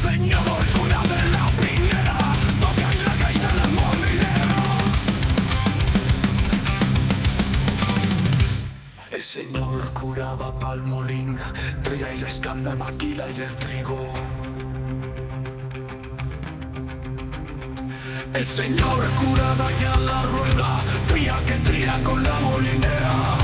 señor cura de la pinera, toca en la gaita la molinera. El señor curaba pa'l molín, traía y la escanda, maquila y el trigo. El señor curaba ya la rueda, tría que tría con la molinera.